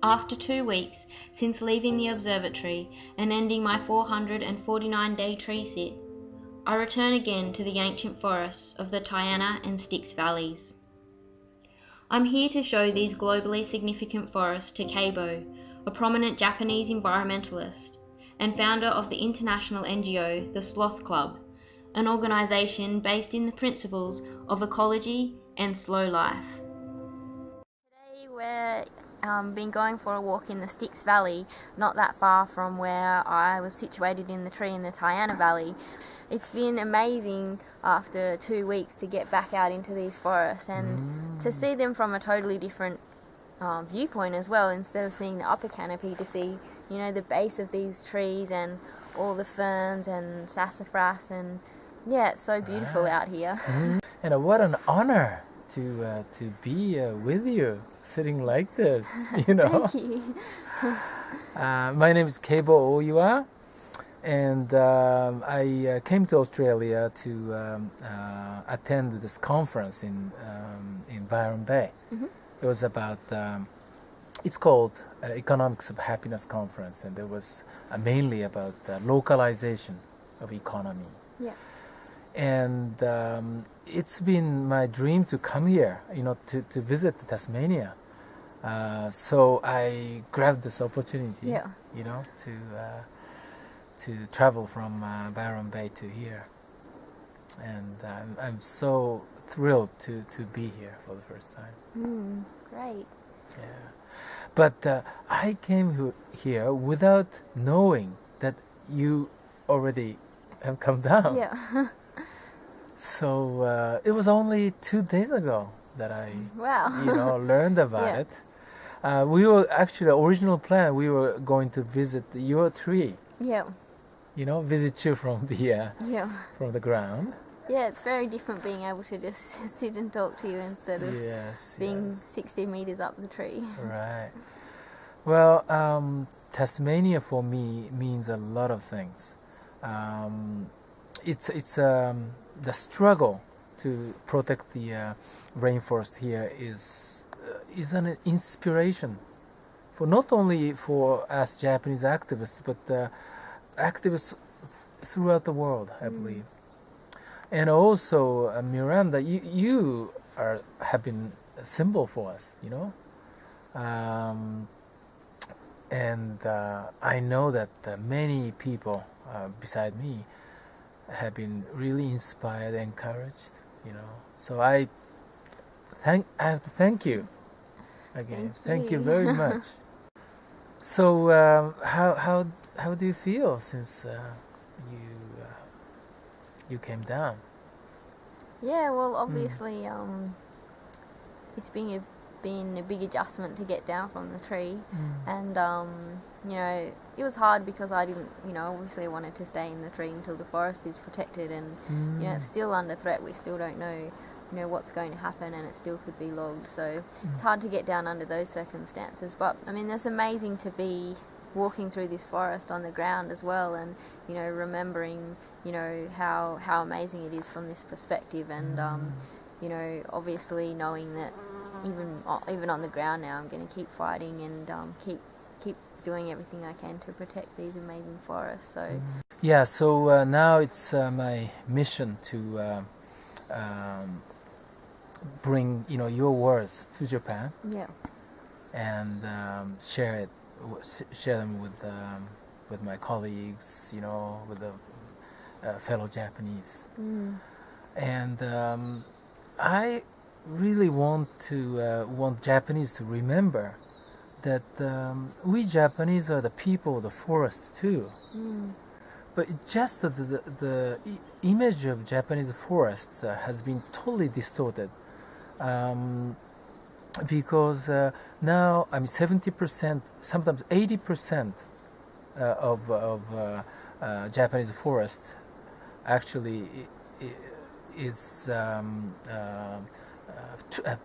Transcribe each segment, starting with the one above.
After 2 weeks since leaving the observatory and ending my 449-day tree sit, I return again to the ancient forests of the Tyenna and Styx Valleys. I'm here to show these globally significant forests to Keibo, a prominent Japanese environmentalist and founder of the international NGO, the Sloth Club, an organisation based in the principles of ecology and slow life. Today we're been going for a walk in the Styx Valley, not that far from where I was situated in the tree in the Tyenna Valley. It's been amazing after 2 weeks to get back out into these forests and to see them from a totally different viewpoint as well. Instead of seeing the upper canopy, to see, you know, the base of these trees and all the ferns and sassafras, and yeah, it's so beautiful out here. And what an honor to be with you, sitting like this, you know. Thank you. My name is Keibo Oyua, and I came to Australia to attend this conference in Byron Bay. It was about, it's called Economics of Happiness Conference, and it was mainly about localization of economy. Yeah. And it's been my dream to come here, you know, to visit Tasmania. So I grabbed this opportunity, you know, to travel from Byron Bay to here. And I'm so thrilled to be here for the first time. Great. Yeah. But I came here without knowing that you already have come down. Yeah. So it was only 2 days ago that I, Wow. you know, learned about it. We were actually, original plan, we were going to visit your tree. Yeah. You know, visit you from the from the ground. Yeah, it's very different being able to just sit and talk to you instead of being 60 meters up the tree. Right. Well, Tasmania for me means a lot of things. It's the struggle to protect the rainforest here is an inspiration for not only for us Japanese activists, but activists throughout the world, I believe. And also, Miranda, you have been a symbol for us, you know. And I know that many people beside me have been really inspired, encouraged, you know. So I have to thank you again. Thank you very much. So how do you feel since you came down? Yeah, well, obviously, it's been a big adjustment to get down from the tree, and you know, it was hard because I didn't, you know, obviously wanted to stay in the tree until the forest is protected, and you know, it's still under threat. We still don't know, you know, what's going to happen, and it still could be logged. So it's hard to get down under those circumstances. But I mean, it's amazing to be walking through this forest on the ground as well, and you know, remembering, you know, how amazing it is from this perspective, and you know, obviously knowing that even on the ground now, I'm going to keep fighting and keep doing everything I can to protect these amazing forests. So yeah, so now it's my mission to bring, you know, your words to Japan. Yeah. And share them with my colleagues, you know, with the fellow Japanese. And I really want Japanese to remember that we Japanese are the people of the forest too. But just the image of Japanese forest has been totally distorted. Because now, I mean, 70%, sometimes 80% of Japanese forest actually is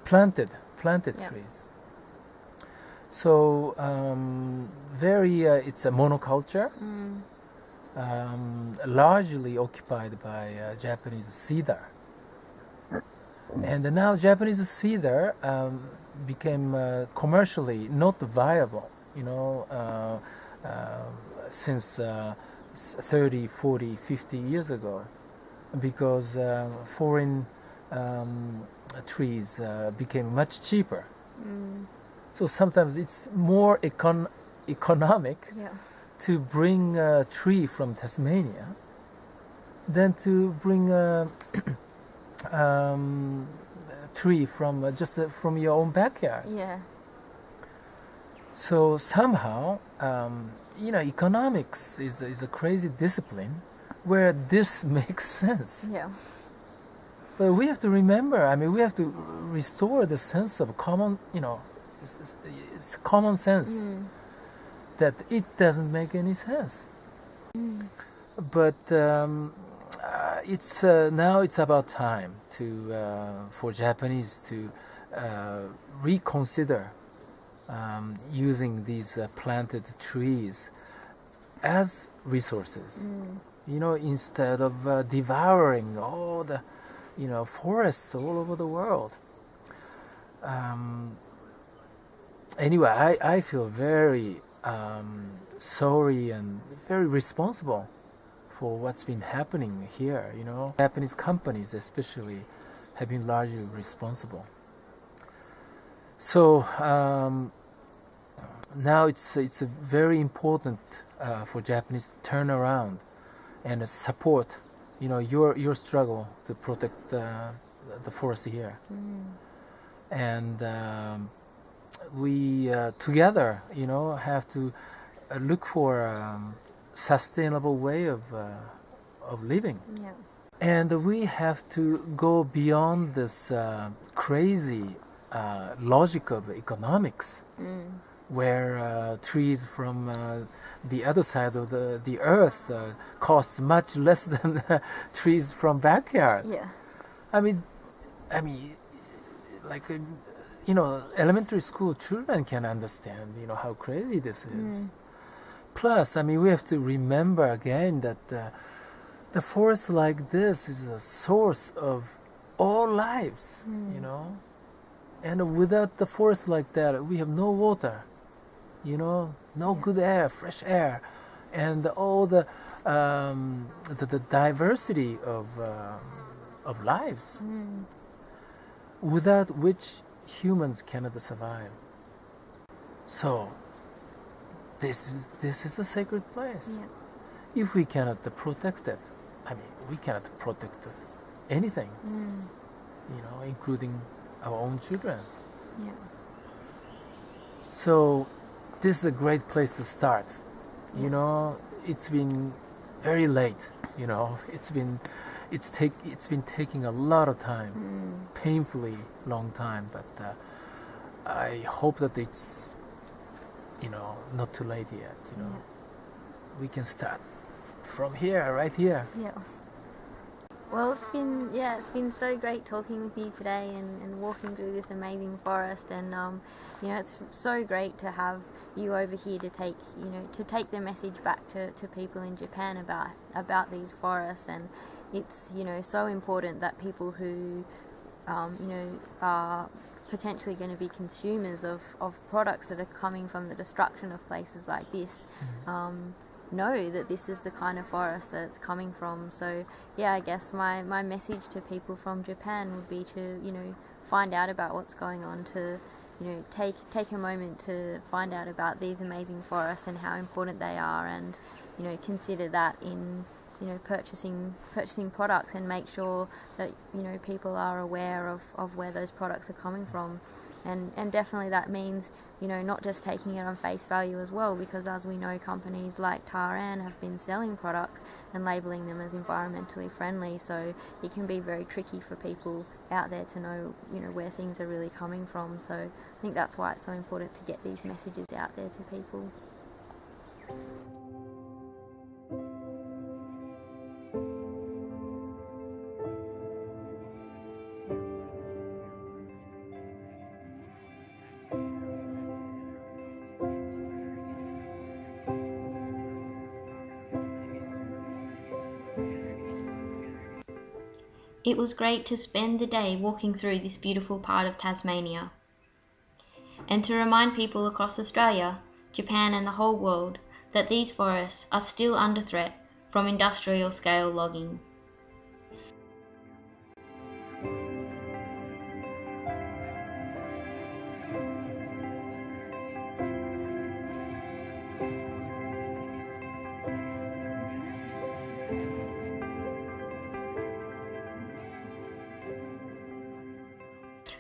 planted trees. So it's a monoculture, largely occupied by Japanese cedar. And now Japanese cedar became commercially not viable, since 30, 40, 50 years ago, because foreign trees became much cheaper. So sometimes it's more economic to bring a tree from Tasmania than to bring a tree from just from your own backyard. Yeah. So somehow, economics is a crazy discipline where this makes sense. Yeah. But we have to remember, we have to restore the sense of common, it's common sense that it doesn't make any sense. But now it's about time for Japanese to reconsider using these planted trees as resources. Instead of devouring all the forests all over the world. Anyway, I feel very sorry and very responsible for what's been happening here. Japanese companies especially have been largely responsible. So now it's very important for Japanese to turn around and support your struggle to protect the forest here. And we together have to look for a sustainable way of living. And we have to go beyond this crazy logic of economics, where trees from the other side of the earth costs much less than trees from backyard. Like elementary school children can understand how crazy this is. Plus, we have to remember again that the forest like this is a source of all lives. And without the forest like that, we have no water, no good air, fresh air, and all the diversity of lives, without which humans cannot survive. So this is a sacred place. If we cannot protect it, we cannot protect anything, including our own children. So this is a great place to start. It's been very late. It's been taking a lot of time, painfully long time. But I hope that it's not too late yet. We can start from here, right here. Well, it's been so great talking with you today and walking through this amazing forest, and it's so great to have you over here to take the message back to people in Japan about these forests. And it's so important that people who are potentially going to be consumers of products that are coming from the destruction of places like this know that this is the kind of forest that it's coming from. So I guess my message to people from Japan would be to find out about what's going on, to take a moment to find out about these amazing forests and how important they are, and consider that in purchasing products, and make sure that people are aware of where those products are coming from. And definitely that means, not just taking it on face value as well, because as we know, companies like Taran have been selling products and labelling them as environmentally friendly, so it can be very tricky for people out there to know, where things are really coming from. So I think that's why it's so important to get these messages out there to people. It was great to spend the day walking through this beautiful part of Tasmania. and to remind people across Australia, Japan and the whole world that these forests are still under threat from industrial scale logging.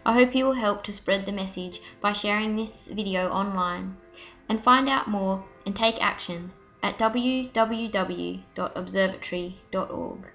I hope you will help to spread the message by sharing this video online, and find out more and take action at www.observatory.org.